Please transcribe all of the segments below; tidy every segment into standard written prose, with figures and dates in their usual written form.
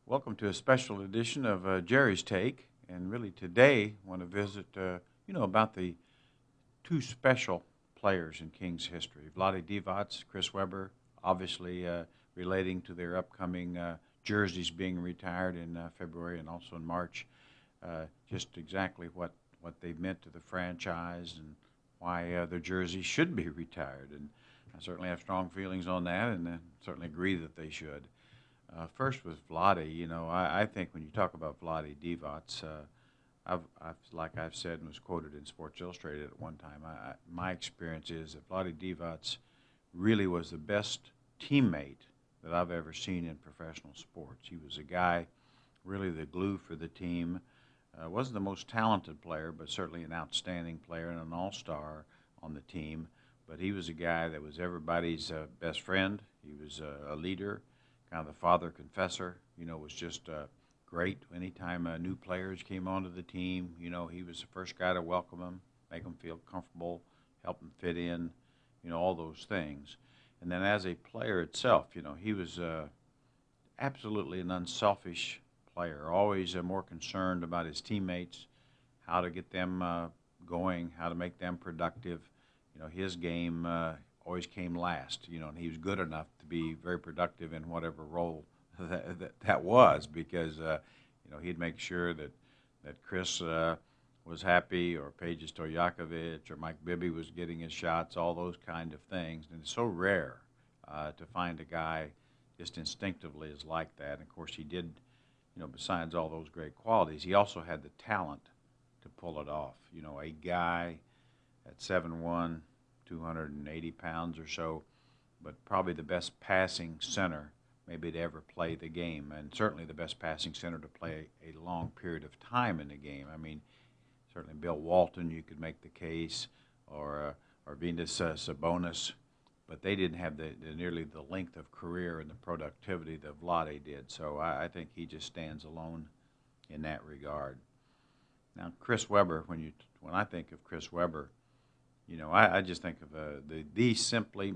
Welcome to a special edition of Jerry's Take. And really today, I want to visit, about the two special players in Kings history. Vlade Divac, Chris Webber, obviously relating to their upcoming jerseys being retired in February and also in March. Just exactly what they've meant to the franchise and why their jerseys should be retired. And I certainly have strong feelings on that and certainly agree that they should. First with Vlade, I think when you talk about Vlade Divac, like I've said and was quoted in Sports Illustrated at one time, my experience is that Vlade Divac really was the best teammate that I've ever seen in professional sports. He was a guy, really the glue for the team. Wasn't the most talented player, but certainly an outstanding player and an all-star on the team. But he was a guy that was everybody's best friend. He was a leader, kind of the father confessor. Was just great. Anytime new players came onto the team, he was the first guy to welcome them, make them feel comfortable, help them fit in, all those things. And then as a player itself, he was absolutely an unselfish player, always more concerned about his teammates, how to get them going, how to make them productive. His game always came last, and he was good enough to be very productive in whatever role that was because, he'd make sure that Chris was happy or Pages Stojakovic or Mike Bibby was getting his shots, all those kind of things. And it's so rare to find a guy just instinctively is like that. And, of course, he did, besides all those great qualities, he also had the talent to pull it off. A guy at 7'1", 280 pounds or so, but probably the best passing center maybe to ever play the game, and certainly the best passing center to play a long period of time in the game. I mean, certainly Bill Walton, you could make the case, or Venus Sabonis, but they didn't have nearly the length of career and the productivity that Vlade did. So I think he just stands alone in that regard. Now, Chris Webber, when I think of Chris Webber, I just think of the simply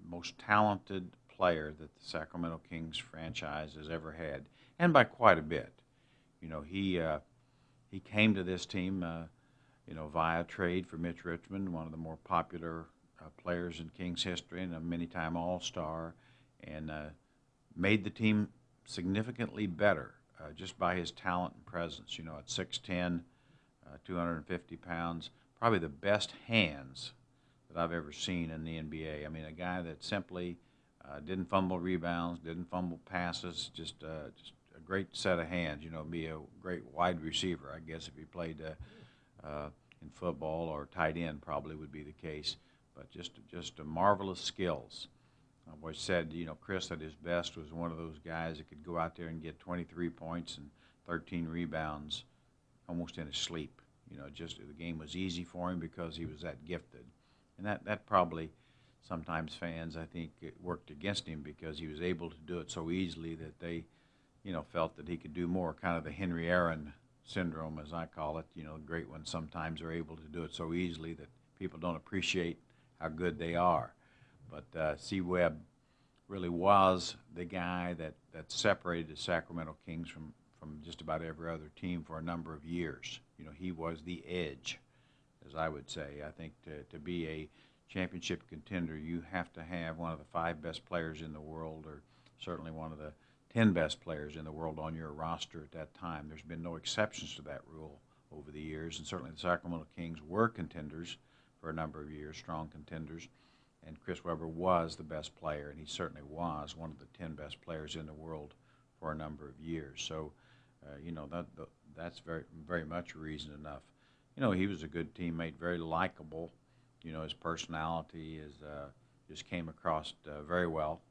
most talented player that the Sacramento Kings franchise has ever had, and by quite a bit. He came to this team, via trade for Mitch Richmond, one of the more popular players in Kings history and a many-time All-Star, and made the team significantly better just by his talent and presence. At 6'10", 250 pounds, probably the best hands that I've ever seen in the NBA. I mean, a guy that simply didn't fumble rebounds, didn't fumble passes, just a great set of hands. Be a great wide receiver, I guess, if he played in football, or tight end probably would be the case. But just a marvelous skills. I've always said, Chris at his best was one of those guys that could go out there and get 23 points and 13 rebounds almost in his sleep. Just the game was easy for him because he was that gifted. And that probably sometimes fans, I think, it worked against him because he was able to do it so easily that they, felt that he could do more, kind of the Henry Aaron syndrome, as I call it. The great ones sometimes are able to do it so easily that people don't appreciate how good they are. But C. Webb really was the guy that separated the Sacramento Kings from just about every other team for a number of years. He was the edge, as I would say. I think to be a championship contender, you have to have one of the 5 best players in the world, or certainly one of the 10 best players in the world on your roster at that time. There's been no exceptions to that rule over the years, and certainly the Sacramento Kings were contenders for a number of years, strong contenders, and Chris Webber was the best player, and he certainly was one of the 10 best players in the world for a number of years. So, that's very, very much reason enough. He was a good teammate, very likable. His personality just came across very well.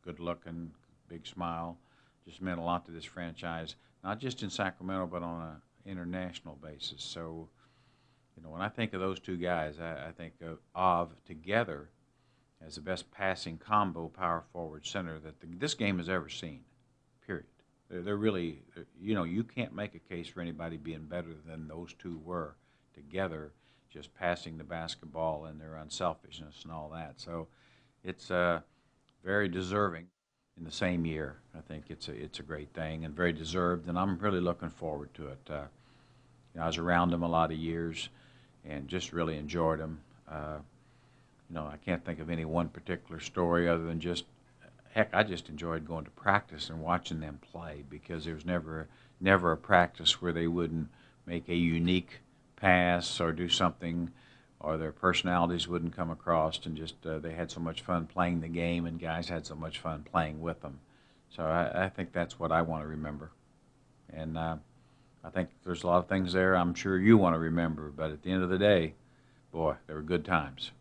Good looking, big smile, just meant a lot to this franchise, not just in Sacramento, but on an international basis. So, when I think of those two guys, I think of together as the best passing combo power forward center that this game has ever seen, period. They're really, you can't make a case for anybody being better than those two were together, just passing the basketball and their unselfishness and all that. So it's very deserving in the same year. I think it's a great thing and very deserved, and I'm really looking forward to it. I was around them a lot of years and just really enjoyed them. I can't think of any one particular story other than just, heck, I just enjoyed going to practice and watching them play, because there was never a practice where they wouldn't make a unique pass or do something, or their personalities wouldn't come across, and just they had so much fun playing the game, and guys had so much fun playing with them. So I think that's what I want to remember. And I think there's a lot of things there I'm sure you want to remember, but at the end of the day, boy, they were good times.